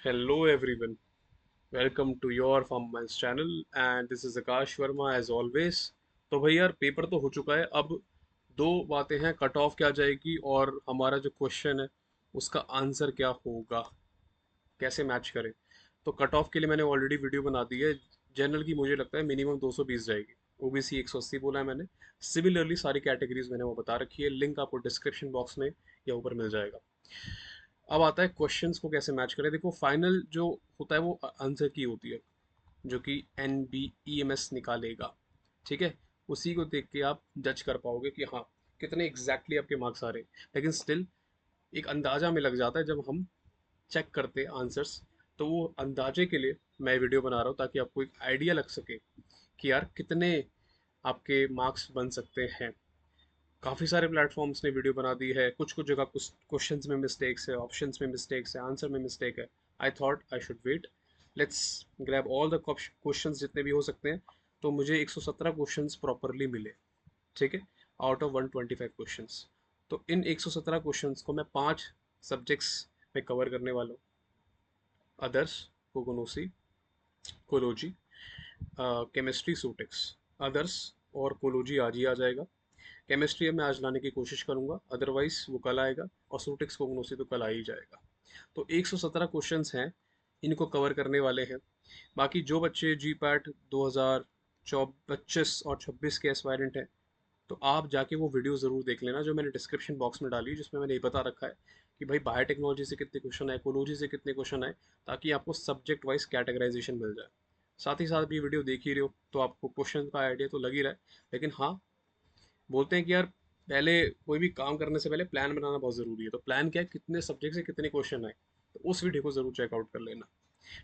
Hello everyone, welcome to your Farm Minds channel and this is Akash Verma as always। तो भाई यार paper तो हो चुका है। अब दो बातें हैं, कट ऑफ क्या जाएगी और हमारा जो क्वेश्चन है उसका आंसर क्या होगा, कैसे मैच करें। तो कट ऑफ के लिए मैंने ऑलरेडी वीडियो बना दी है। जनरल की मुझे लगता है मिनिमम 220 जाएगी, ओबीसी 180 बोला है मैंने। सिमिलरली सारी कैटेगरीज मैंने वो बता रखी है, लिंक आपको डिस्क्रिप्शन बॉक्स में या ऊपर मिल जाएगा। अब आता है क्वेश्चंस को कैसे मैच करें। देखो फाइनल जो होता है वो आंसर की होती है, जो कि NBEMS निकालेगा। ठीक है, उसी को देख के आप जज कर पाओगे कि हाँ कितने एग्जैक्टली आपके मार्क्स आ रहे हैं। लेकिन स्टिल एक अंदाजा में लग जाता है जब हम चेक करते हैं आंसर्स। तो वो अंदाजे के लिए मैं वीडियो बना रहा हूँ ताकि आपको एक आइडिया लग सके कि यार कितने आपके मार्क्स बन सकते हैं। काफ़ी सारे प्लेटफॉर्म्स ने वीडियो बना दी है, कुछ कुछ जगह कुछ क्वेश्चंस में मिस्टेक्स है, ऑप्शंस में मिस्टेक्स है, आंसर में मिस्टेक है। I thought I should wait, let's grab all the questions जितने भी हो सकते हैं। तो मुझे 117 क्वेश्चंस प्रॉपरली मिले। ठीक है, आउट ऑफ 125 क्वेश्चंस। तो इन 117 क्वेश्चंस को मैं 5 सब्जेक्ट्स में कवर करने वाला हूँ। अदर्स, कोगोनोसी, कोलोजी, केमिस्ट्री, सूटेक्स। अदर्स और कोलोजी आज ही आ जाएगा। केमिस्ट्री में आज लाने की कोशिश करूंगा, अदरवाइज वो कल आएगा। और सूटिक्स कोगनोसी तो कल आ ही जाएगा। तो 117 क्वेश्चंस हैं, इनको कवर करने वाले हैं। बाकी जो बच्चे जी पैट 2025 और 26 के एस्पायरेंट हैं, तो आप जाके वो वीडियो ज़रूर देख लेना जो मैंने डिस्क्रिप्शन बॉक्स में डाली, जिसमें मैंने ये बता रखा है कि भाई बायोटेक्नोलॉजी से कितने क्वेश्चन आए, इकोलॉजी से कितने क्वेश्चन आए, ताकि आपको सब्जेक्ट वाइज कैटेगराइजेशन मिल जाए। साथ ही साथ भी वीडियो देख ही रहे हो तो आपको क्वेश्चन का आइडिया तो लग ही रहा है। लेकिन हाँ, बोलते हैं कि यार पहले कोई भी काम करने से पहले प्लान बनाना बहुत ज़रूरी है। तो प्लान क्या है, कितने सब्जेक्ट से कितने क्वेश्चन आए, तो उस वीडियो को ज़रूर चेकआउट कर लेना।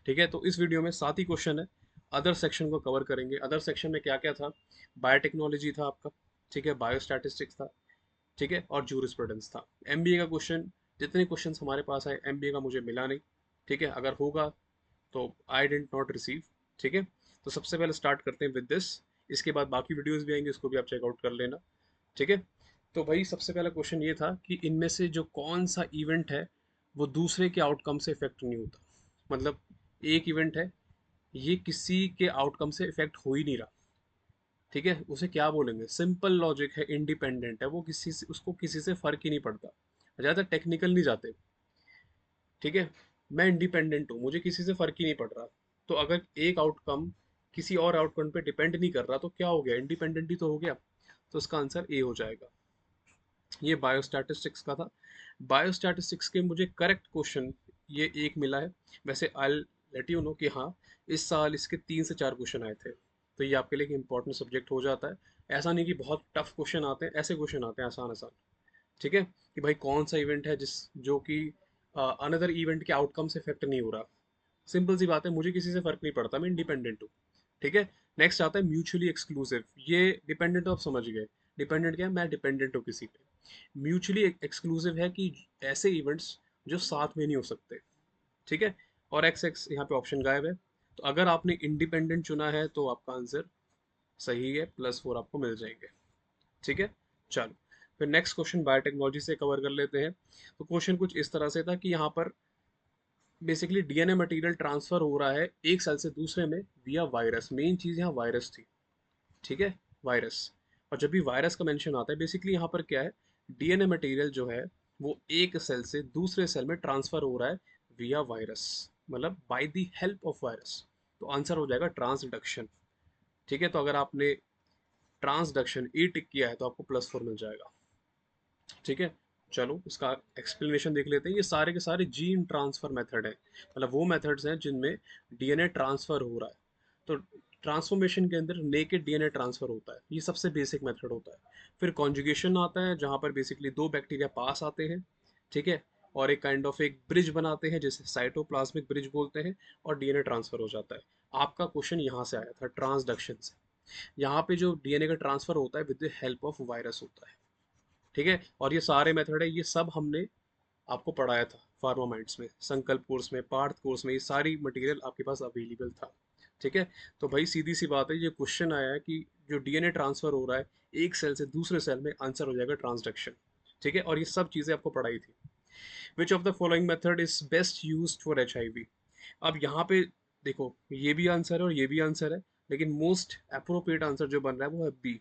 ठीक है, तो इस वीडियो में 7 ही क्वेश्चन है। अदर सेक्शन को कवर करेंगे। अदर सेक्शन में क्या क्या था, बायोटेक्नोलॉजी था आपका, ठीक है, बायोस्टैटिस्टिक्स था, ठीक है, और जूरिस्प्रूडेंस था। एमबीए का क्वेश्चन, जितने क्वेश्चन हमारे पास आए एमबीए का मुझे मिला नहीं। ठीक है, अगर होगा तो आई डेंट नॉट रिसीव। ठीक है, तो सबसे पहले स्टार्ट करते हैं विद दिस। इसके बाद बाकी वीडियोस भी आएंगे, उसको भी आप चेकआउट कर लेना। ठीक है, तो भाई सबसे पहला क्वेश्चन ये था कि इनमें से जो कौन सा इवेंट है वो दूसरे के आउटकम से इफेक्ट नहीं होता। मतलब एक इवेंट है, ये किसी के आउटकम से इफेक्ट हो ही नहीं रहा। ठीक है, उसे क्या बोलेंगे, सिंपल लॉजिक है, इंडिपेंडेंट है, वो किसी से, उसको किसी से फर्क ही नहीं पड़ता। ज़्यादा टेक्निकल नहीं जाते। ठीक है, मैं इंडिपेंडेंट हूँ, मुझे किसी से फर्क ही नहीं पड़ रहा। तो अगर एक आउटकम किसी और आउटकम पे डिपेंड नहीं कर रहा तो क्या हो गया, इंडिपेंडेंट ही तो हो गया। तो इसका आंसर ए हो जाएगा। ये बायोस्टैटिस्टिक्स का था। बायोस्टैटिस्टिक्स के मुझे करेक्ट क्वेश्चन ये एक मिला है। वैसे आई लेट यू नो कि हाँ, इस साल इसके 3 से 4 क्वेश्चन आए थे। तो ये आपके लिए एक इंपॉर्टेंट सब्जेक्ट हो जाता है। ऐसा नहीं कि बहुत टफ क्वेश्चन आते हैं, ऐसे क्वेश्चन आते हैं आसान आसान। ठीक है, कि भाई कौन सा इवेंट है जिस जो कि अनदर इवेंट के आउटकम से इफेक्ट नहीं हो रहा। सिंपल सी बात है, मुझे किसी से फर्क नहीं पड़ता, मैं इंडिपेंडेंट हूँ। ठीक है, नेक्स्ट आता है म्यूचुअली एक्सक्लूसिव। ये डिपेंडेंट तो आप समझ गए। डिपेंडेंट क्या है, मैं डिपेंडेंट हूँ किसी पे। म्यूचुअली एक्सक्लूसिव है कि ऐसे इवेंट्स जो साथ में नहीं हो सकते। ठीक है, और एक्स एक्स यहाँ पे ऑप्शन गायब है। तो अगर आपने इंडिपेंडेंट चुना है तो आपका आंसर सही है, +4 आपको मिल जाएंगे। ठीक है, चलो फिर नेक्स्ट क्वेश्चन बायोटेक्नोलॉजी से कवर कर लेते हैं। तो क्वेश्चन कुछ इस तरह से था कि यहाँ पर बेसिकली डीएनए मटेरियल ट्रांसफर हो रहा है एक सेल से दूसरे में विया वायरस। मेन चीज़ यहाँ वायरस थी। ठीक है, वायरस। और जब भी वायरस का मेंशन आता है, बेसिकली यहाँ पर क्या है, डीएनए मटेरियल जो है वो एक सेल से दूसरे सेल में ट्रांसफर हो रहा है विया वायरस, मतलब by the help of virus. तो आंसर हो जाएगा ट्रांसडक्शन। ठीक है, तो अगर आपने ट्रांसडक्शन ई टिक किया है तो आपको +4 मिल जाएगा। ठीक है, चलो इसका एक्सप्लेनेशन देख लेते हैं। ये सारे के सारे जीन ट्रांसफर मेथड है, मतलब वो मेथड्स हैं जिनमें डीएनए ट्रांसफर हो रहा है। तो ट्रांसफॉर्मेशन के अंदर नेकेड डीएनए ट्रांसफर होता है, ये सबसे बेसिक मेथड होता है। फिर कॉन्जुगेशन आता है, जहाँ पर बेसिकली दो बैक्टीरिया पास आते हैं। ठीक है, और एक काइंड ऑफ एक ब्रिज बनाते हैं जिसे साइटोप्लाज्मिक ब्रिज बोलते हैं, और डीएनए ट्रांसफर हो जाता है। आपका क्वेश्चन यहाँ से आया था, ट्रांसडक्शन से। यहाँ पे जो डीएनए का ट्रांसफर होता है with the help of virus होता है। ठीक है, और ये सारे मेथड है, ये सब हमने आपको पढ़ाया था फार्मा माइंड्स में, संकल्प कोर्स में, पार्थ कोर्स में, ये सारी मटेरियल आपके पास अवेलेबल था। ठीक है, तो भाई सीधी सी बात है, ये क्वेश्चन आया है कि जो डीएनए ट्रांसफर हो रहा है एक सेल से दूसरे सेल में, आंसर हो जाएगा ट्रांसडक्शन। ठीक है, और ये सब चीज़ें आपको पढ़ाई थी। Which of the following method is best use for HIV। अब यहाँ पे देखो, ये भी आंसर है और ये भी आंसर है, लेकिन मोस्ट अप्रोप्रिएट आंसर जो बन रहा है वो है बी,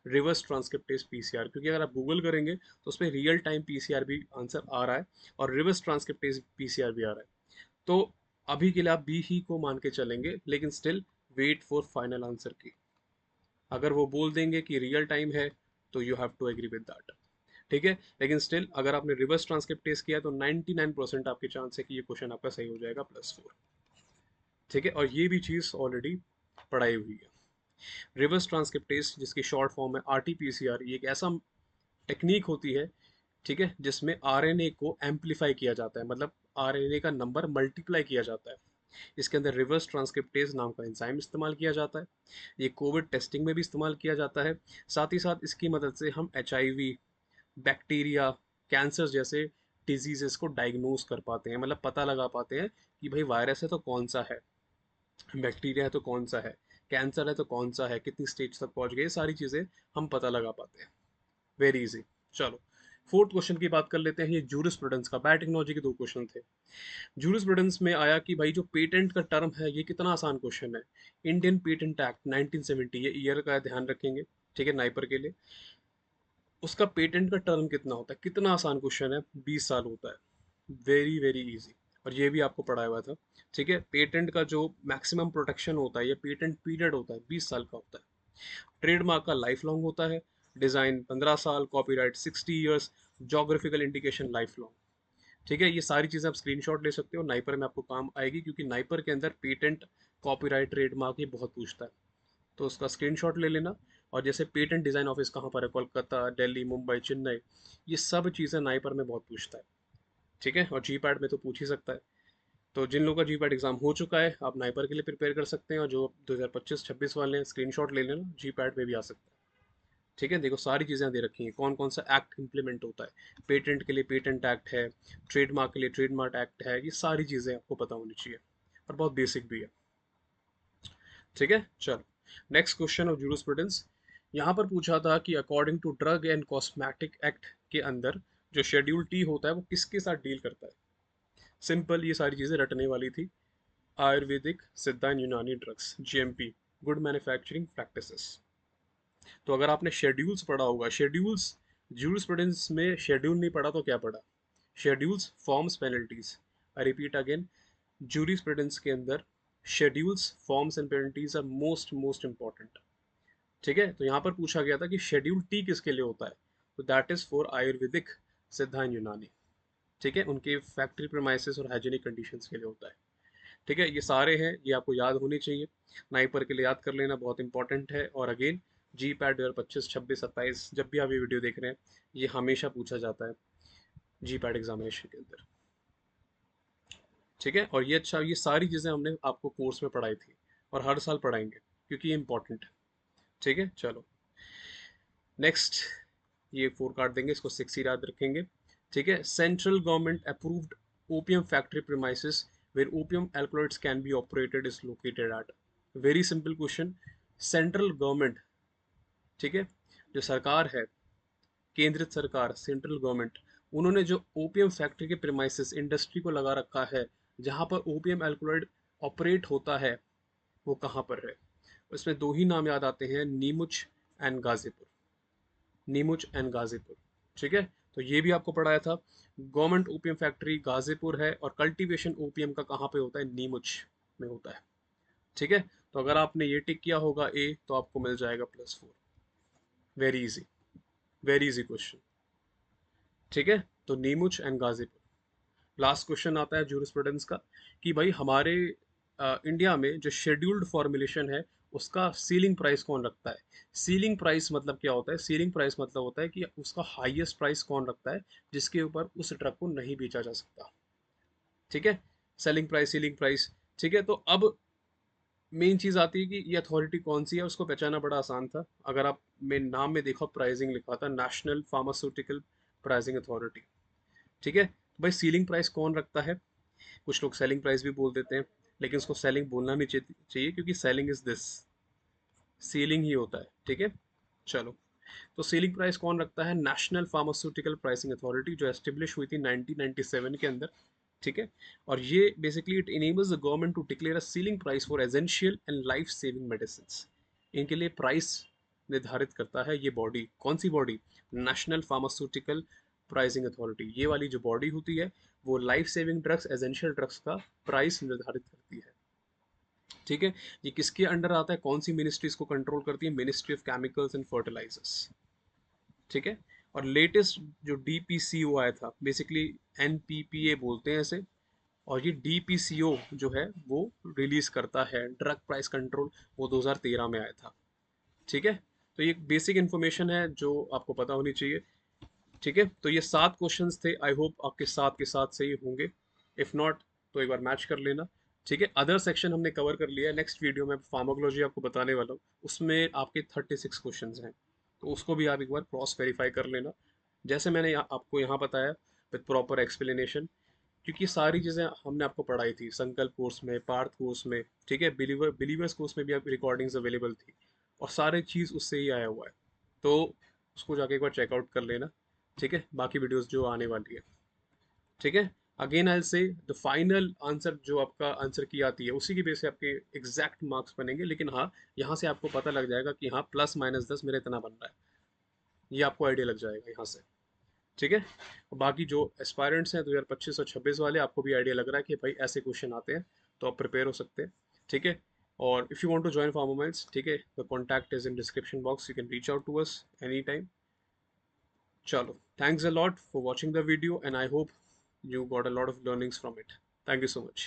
रिवर्स ट्रांसक्रिप्टेज पीसीआर। क्योंकि अगर आप गूगल करेंगे तो उसमें रियल टाइम पीसीआर भी आंसर आ रहा है और रिवर्स ट्रांसक्रिप्टेज पीसीआर भी आ रहा है। तो अभी के लिए आप बी ही को मान के चलेंगे, लेकिन still wait for final answer की। अगर वो बोल देंगे कि रियल टाइम है तो you have to agree with that, ठीक है। लेकिन स्टिल अगर आपने रिवर्स ट्रांसक्रिप्ट टेस्ट किया तो 99% आपके चांस है कि ये क्वेश्चन आपका सही हो जाएगा, +4, ठीक है। और ये भी चीज़ ऑलरेडी पढ़ाई हुई है। रिवर्स ट्रांसक्रिप्ट टेस्ट, जिसकी शॉर्ट फॉर्म है आरटीपीसीआर, ये एक ऐसा टेक्निक होती है, ठीक है, जिसमें आरएनए को एम्पलीफाई किया जाता है, मतलब आरएनए का नंबर मल्टीप्लाई किया जाता है। इसके अंदर रिवर्स ट्रांसक्रिप्टेज नाम का एंजाइम इस्तेमाल किया जाता है। ये कोविड टेस्टिंग में भी इस्तेमाल किया जाता है। साथ ही साथ इसकी मदद से हम एचआईवी, बैक्टीरिया, कैंसर जैसे डिजीजेस को डायग्नोज कर पाते हैं, मतलब पता लगा पाते हैं कि भाई वायरस है तो कौन सा है, बैक्टीरिया है तो कौन सा है, कैंसर है तो कौन सा है, कितनी स्टेज तक पहुंच गए, ये सारी चीज़ें हम पता लगा पाते हैं। Very easy. चलो, फोर्थ क्वेश्चन की बात कर लेते हैं। ये जूरिस्प्रूडेंस का, बायोटेक्नोलॉजी के दो क्वेश्चन थे। जूरिस्प्रूडेंस में आया कि भाई जो पेटेंट का टर्म है, ये कितना आसान क्वेश्चन है। इंडियन पेटेंट एक्ट 1970, ये ईयर का ध्यान रखेंगे, ठीक है, नाइपर के लिए। उसका पेटेंट का टर्म कितना होता है, कितना आसान क्वेश्चन है, 20 साल होता है। Very very easy. और ये भी आपको पढ़ाया हुआ था, ठीक है। पेटेंट का जो मैक्सिमम प्रोटेक्शन होता है, ये पेटेंट पीरियड होता है 20 साल का होता है। ट्रेडमार्क का लाइफ लॉन्ग होता है, डिजाइन 15 साल, copyright 60 years, geographical indication life long, ठीक है। ये सारी चीज़ें आप स्क्रीनशॉट ले सकते हो, नाइपर में आपको काम आएगी, क्योंकि नाइपर के अंदर पेटेंट, कॉपीराइट, ट्रेडमार्क ये बहुत पूछता है। तो उसका स्क्रीनशॉट ले लेना। और जैसे पेटेंट डिज़ाइन ऑफिस कहाँ पर है, कोलकाता, दिल्ली, मुंबई, चेन्नई, ये सब चीज़ें नाइपर में बहुत पूछता है, ठीक है। और जी पैड में तो पूछ ही सकता है। तो जिन लोगों का जी पैड एग्जाम हो चुका है, आप नाइपर के लिए प्रिपेयर कर सकते हैं, और जो 2025-26 वाले हैं, स्क्रीनशॉट ले लेना, जी पैड में भी आ सकता है, ठीक है। देखो सारी चीज़ें दे रखी हैं, कौन कौन सा एक्ट इंप्लीमेंट होता है। पेटेंट के लिए पेटेंट एक्ट है, ट्रेडमार्क के लिए ट्रेडमार्क एक्ट है, ये सारी चीज़ें आपको पता होनी चाहिए, और बहुत बेसिक भी है, ठीक है। चलो, नेक्स्ट क्वेश्चन ऑफ जूरिस्प्रूडेंस। यहाँ पर पूछा था कि according to drug and cosmetic act के अंदर जो शेड्यूल टी होता है वो किसके साथ डील करता है। सिंपल, ये सारी चीज़ें रटने वाली थी। आयुर्वेदिक, सिद्धा एंड यूनानी drugs, GMP, good manufacturing practices. तो अगर आपने शेड्यूल्स पढ़ा होगा, शेड्यूल्स, जूरिस्प्रूडेंस में शेड्यूल नहीं पढ़ा तो क्या पढ़ा। Schedules, forms, penalties. I repeat again, jurisprudence के अंदर schedules, forms and penalties are most most important, ठीक है। तो यहाँ पर पूछा गया था कि शेड्यूल टी किसके लिए होता है, तो दैट इज फॉर आयुर्वेदिक, सिद्धा एंड यूनानी, ठीक है, उनके फैक्ट्री प्रेमाइसिस और हाइजीनिक कंडीशंस के लिए होता है, ठीक है। ये सारे हैं, ये आपको याद होनी चाहिए, नाइपर के लिए याद कर लेना बहुत इंपॉर्टेंट है। और अगेन, जी पैड 2025, 26, 27, जब भी आप ये वीडियो देख रहे हैं, ये हमेशा पूछा जाता है जी पैड एग्जामिनेशन के अंदर, ठीक है। और ये अच्छा, ये सारी चीज़ें हमने आपको कोर्स में पढ़ाई थी और हर साल पढ़ाएंगे, क्योंकि ये इंपॉर्टेंट है, ठीक है। चलो, नेक्स्ट, ये 4 काट देंगे, इसको 6 ही याद रखेंगे, ठीक है। Central government approved opium factory premises where opium alkaloids can be operated is located at. Very simple question. Central government, ठीक है, जो सरकार है, केंद्रित सरकार, सेंट्रल गवर्नमेंट, उन्होंने जो ओपियम फैक्ट्री के प्रीमाइसेस, इंडस्ट्री को लगा रखा है, जहां पर ओपियम एल्कलॉइड ऑपरेट होता है, वो कहाँ पर है। उसमें दो ही नाम याद आते हैं, नीमुच एंड गाजीपुर, नीमुच एंड गाजीपुर, ठीक है। तो ये भी आपको पढ़ाया था। गवर्नमेंट ओपियम फैक्ट्री गाजीपुर है, और कल्टीवेशन ओपियम का कहाँ पे होता है, नीमुच में होता है, ठीक है। तो अगर आपने ये टिक किया होगा ए, तो आपको मिल जाएगा +4। Very easy, very easy question, ठीक है। तो नीमुच एंड गाजीपुर। लास्ट क्वेश्चन आता है जूरिस्प्रूडेंस का, कि भाई हमारे इंडिया में जो शेड्यूल्ड फॉर्मुलेशन है, उसका सीलिंग प्राइस कौन रखता है। सीलिंग प्राइस मतलब क्या होता है, सीलिंग प्राइस मतलब होता है कि उसका हाईएस्ट प्राइस कौन रखता है, जिसके ऊपर उस ड्रग को नहीं बेचा जा सकता, ठीक है। सेलिंग प्राइस, सीलिंग प्राइस, ठीक है। तो अब मेन चीज़ आती है कि ये अथॉरिटी कौन सी है, उसको पहचाना बड़ा आसान था। अगर आप मेन नाम में देखो, प्राइसिंग लिखा था, नेशनल फार्मास्यूटिकल प्राइसिंग अथॉरिटी, ठीक है। तो भाई सीलिंग प्राइस कौन रखता है, कुछ लोग सेलिंग प्राइस भी बोल देते हैं, लेकिन उसको सेलिंग बोलना नहीं चाहिए, क्योंकि सेलिंग इज दिस, सीलिंग ही होता है, ठीक है। चलो, तो सीलिंग प्राइस कौन रखता है, नेशनल फार्मास्यूटिकल प्राइसिंग अथॉरिटी, जो एस्टेब्लिश हुई थी 1997 के अंदर, ठीक है। और ये basically it enables the government to declare a ceiling price for essential and life saving medicine. इनके लिए प्राइस निर्धारित करता है ये बॉडी। कौन सी body? National pharmaceutical pricing authority. ये वाली जो बॉडी होती है वो life saving drugs, essential drugs का प्राइस निर्धारित करती है। ठीक है। ये किसके अंडर आता है? कौन सी मिनिस्ट्री इसको कंट्रोल करती है? Ministry of chemicals and fertilisers. ठीक है। और लेटेस्ट जो डीपीसीओ आया था, बेसिकली एनपीपीए बोलते हैं इसे, और ये डीपीसीओ जो है वो रिलीज करता है ड्रग प्राइस कंट्रोल, वो 2013 में आया था। ठीक है। तो ये बेसिक इन्फॉर्मेशन है जो आपको पता होनी चाहिए। ठीक है। तो ये 7 क्वेश्चंस थे, आई होप आपके साथ के साथ सही होंगे। इफ नॉट तो एक बार मैच कर लेना। ठीक है। अदर सेक्शन हमने कवर कर लिया है। नेक्स्ट वीडियो में फार्माकोलॉजी आपको बताने वाला हूँ, उसमें आपके 36 क्वेश्चंस हैं, तो उसको भी आप एक बार क्रॉस वेरीफाई कर लेना, जैसे मैंने आपको यहाँ बताया, विद प्रॉपर एक्सप्लेनेशन। क्योंकि सारी चीज़ें हमने आपको पढ़ाई थी संकल्प कोर्स में, पार्थ कोर्स में। ठीक है। बिलीवर्स कोर्स में भी आप रिकॉर्डिंग्स अवेलेबल थी, और सारे चीज़ उससे ही आया हुआ है। तो उसको जाके एक बार चेकआउट कर लेना। ठीक है। बाकी वीडियोस जो आने वाली है। ठीक है। अगेन आई से द फाइनल आंसर जो आपका आंसर की आती है उसी की बेस से आपके एग्जैक्ट मार्क्स बनेंगे, लेकिन हाँ, यहाँ से आपको पता लग जाएगा कि हाँ +- 10 मेरा इतना बन रहा है, ये आपको आइडिया लग जाएगा यहाँ से। ठीक है। और बाकी जो एस्पायरेंट्स हैं 2025 और 26 वाले, आपको भी आइडिया लग रहा है कि भाई ऐसे क्वेश्चन आते हैं, तो आप प्रिपेयर हो सकते हैं। ठीक है। और if you want to join Pharmomiles, ठीक है, the contact is in description box, you can reach out to us any time. चलो, thanks a lot for watching the video and I hope you got a lot of learnings from it. Thank you so much.